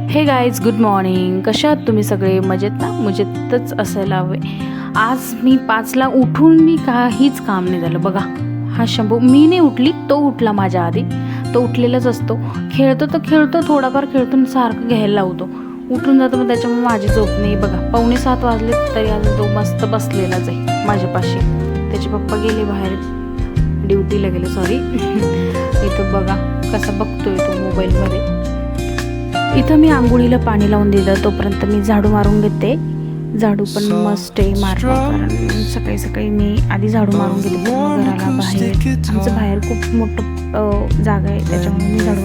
हे guys, good morning. कशा आहात तुम्ही सगळे? मजेत ना? मजेतच असायला हवे. आज मी 5ला उठून मी काहीच काम नाही झालं. बघा, हा शंभू, मी नाही उठली, तो उठला माझ्या आधी. तो उठलेलाच असतो, खेळतो तर खेळतो, थोडाफार खेळतो आणि सारखं घ्यायला लावतो, उठून जातो. मग त्याच्यामुळे माझी झोप नाही. बघा, 6:45 वाजले तरी आज तो मस्त बसलेलाच आहे माझ्यापाशी. त्याचे पप्पा गेले बाहेर, ड्युटीला गेले, सॉरी. इथं बघा कसा बघतोय तो मोबाईलमध्ये. इथं मी आंघोळीला पाणी लावून दिलं, तोपर्यंत मी झाडू मारून घेते. झाडू पण मस्त आहे मारणं, कारण सकाळी सकाळी मी आधी झाडू मारून घेते घराला. बाहेर आमचं बाहेर खूप मोठं जागा आहे, त्याच्यामुळे मी झाडू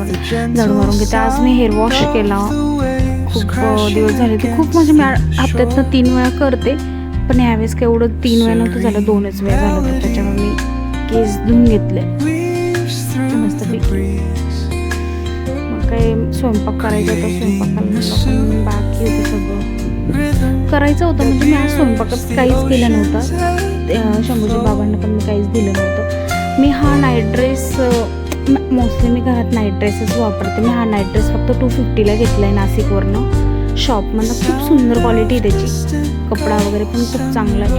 मारून घेते. आज मी हेअर वॉश केला, खूप दिवस झाले. ते खूप म्हणजे मी हप्त्यातनं 3 वेळा करते, पण यावेळेस काय एवढं 3 वेळा नव्हतं झालं, 2च वेळा झालं होतं. त्याच्यामुळे मी केस धुवून घेतले मस्तपैकी. मग काय स्वयंपाक करायचा होता, स्वयंपाकाला पण बाकी होतं, सगळं करायचं होतं. म्हणजे मी आज स्वयंपाकात काहीच केलं नव्हतं. शंभूच्या बाबांना पण मी काहीच दिलं नव्हतं. मी हा नाईट ड्रेस, मोस्टली मी घरात नाईट ड्रेसच वापरते. मी हा नाईट ड्रेस फक्त 250ला घेतला आहे नाशिकवरनं, शॉपमधनं. खूप सुंदर क्वालिटी आहे त्याची, कपडा वगैरे पण खूप चांगला आहे.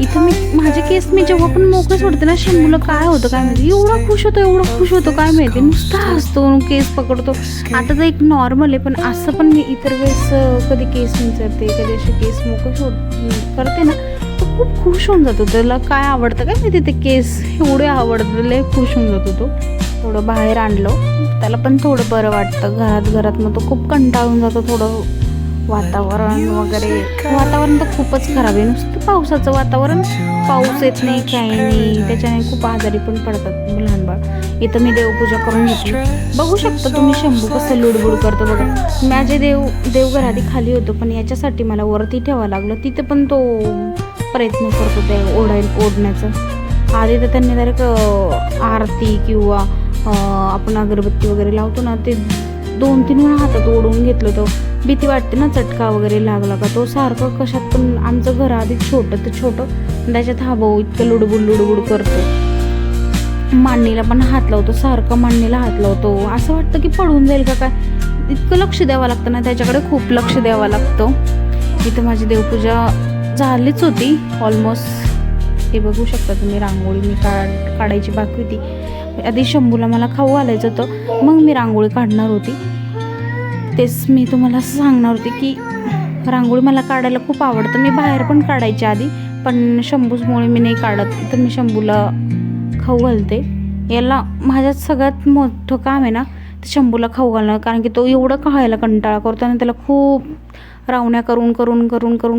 इथं मी माझे केस मी जेव्हा पण मोकळं सोडते ना, शंभूला काय होतं काय माहिती, एवढा खुश होतो काय माहिती, नुसता हसतो, केस पकडतो. आता तर एक नॉर्मल आहे, पण असं पण मी इतर वेळेस कधी केस विचारते, कधी असे केस मोकळं करते ना, तर खूप खुश होऊन जातो. त्याला काय आवडतं काय माहिती, ते केस एवढे आवडतं, लय खुश होऊन जातो तो. थोडं बाहेर आणलं, त्याला पण थोडं बरं वाटतं. घरात मग तो खूप कंटाळून जातो. थोडं वातावरण तर खूपच खराब आहे, नुसतं पावसाचं वातावरण, पाऊस येत नाही, काही नाही, त्याच्याने खूप आजारी पण पडतात लहान बाळ. इथं मी देवपूजा करून घेतली. बघू शकता तुम्ही शंभू कसं लुडबुड करतो. बघा, माझे देवघर आधी खाली होतं, पण याच्यासाठी मला वरती ठेवावं लागलं. तिथे पण तो प्रयत्न करतो ते ओढण्याचं. आधी तर त्यांनी डायरेक्ट आरती किंवा आपण अगरबत्ती वगैरे लावतो ना, ते 2-3 वेळा हातात ओढून घेतलं. तो भीती वाटते ना, चटका वगैरे लागला का. तो सारखं कशात पण, आमचं घर आधी छोटं, त्याच्यात हा भाऊ इतकं लुडबुड करतो. मांडणीला पण हात लावतो, सारखं मांडणीला हात लावतो. असं वाटतं की पडून जाईल का काय. इतकं लक्ष द्यावं लागतं ना त्याच्याकडे, खूप लक्ष द्यावं लागतं. इथं माझी देवपूजा झालीच होती ऑलमोस्ट. हे बघू शकता तुम्ही, रांगोळी मी काढायची बाकी होती. आधी शंभूला मला खाऊ घालायचं होतं, मग मी रांगोळी काढणार होती. तेच मी तुम्हाला असं सांगणार होते की रांगोळी मला काढायला खूप आवडतं. मी बाहेर पण काढायची आधी, पण शंभूमुळे मी नाही काढत. तर मी शंभूला खाऊ घालते. याला माझ्यात सगळ्यात मोठं काम आहे ना, ते शंभूला खाऊ घालणं, कारण की तो एवढं खायला कंटाळा करतो आणि त्याला खूप रावण्या करून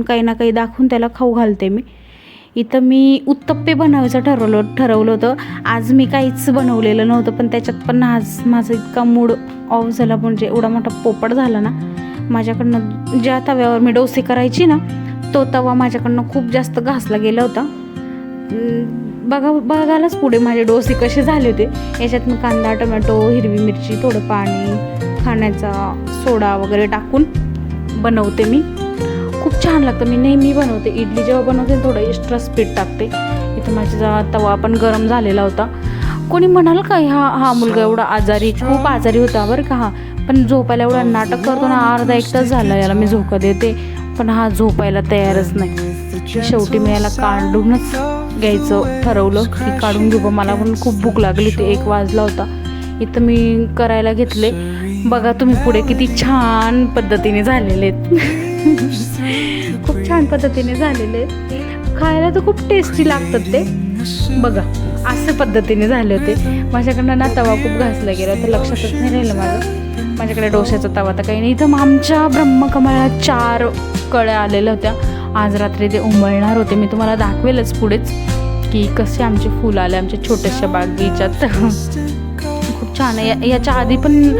काही ना काही दाखवून त्याला खाऊ घालते मी. इथं मी उत्तप्पे बनवायचं ठरवलं होतं. आज मी काहीच बनवलेलं नव्हतं, पण त्याच्यात पण आज माझा इतका मूड ऑफ झाला, म्हणजे एवढा मोठा पोपट झाला ना माझ्याकडनं. ज्या तव्यावर मी डोसे करायची ना, तो तवा माझ्याकडनं खूप जास्त घासला गेला होता. बघायलाच पुढे माझे डोसे कसे झाले होते. याच्यात मी कांदा, टोमॅटो, हिरवी मिरची, थोडं पाणी, खाण्याचा सोडा वगैरे टाकून बनवते मी. खूप छान लागतं. मी नेहमी बनवते, इडली जेव्हा बनवते थोडं एक्स्ट्रा स्पीड टाकते. इथं माझा तवा पण गरम झालेला होता. कोणी म्हणाल का हा मुलगा एवढा खूप आजारी होता बरं का. पण झोपायला एवढा नाटक करतो ना, अर्धा 1 तास झाला याला मी झोका देते, पण हा झोपायला तयारच नाही. शेवटी मी याला काढूनच घ्यायचं ठरवलं की काढून घेऊ. मला पण खूप भूक लागली होती, 1 वाजला होता. इथं मी करायला घेतले. बघा तुम्ही पुढे किती छान पद्धतीने झालेले आहेत. खूप छान पद्धतीने झालेले आहेत. खायला तर खूप टेस्टी लागतात ते. बघा, अशा पद्धतीने झाले होते. माझ्याकडनं ना तवा खूप घासला गेला, तर लक्षातच नाही राहिलं माझ्याकडे डोश्याचा तवा तर काही नाही. इथं आमच्या ब्रह्मकमळाला 4 कळ्या आलेल्या होत्या. आज रात्री ते उमळणार होते. मी तुम्हाला दाखवेलच पुढेच की कसे आमचे फुलं आले आमच्या छोट्याशा बागेच्यात. खूप छान आहे. याच्या आधी पण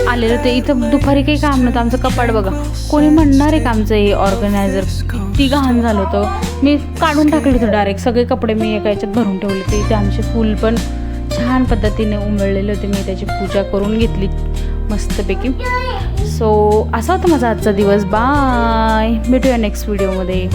आलेलं होते. इथं दुपारी काही काम नव्हतं. आमचं कपाट बघा, कोणी म्हणणार आहे का आमचं हे ऑर्गनायझर किती घाण झालं होतं. मी काढून टाकलं होतं डायरेक्ट. सगळे कपडे मी एका याच्यात भरून ठेवले होते. इथे आमचे फूल पण छान पद्धतीने उमळलेले होते. मी त्याची पूजा करून घेतली मस्तपैकी. सो असा होता माझा आजचा दिवस. बाय, भेटूया नेक्स्ट व्हिडिओमध्ये.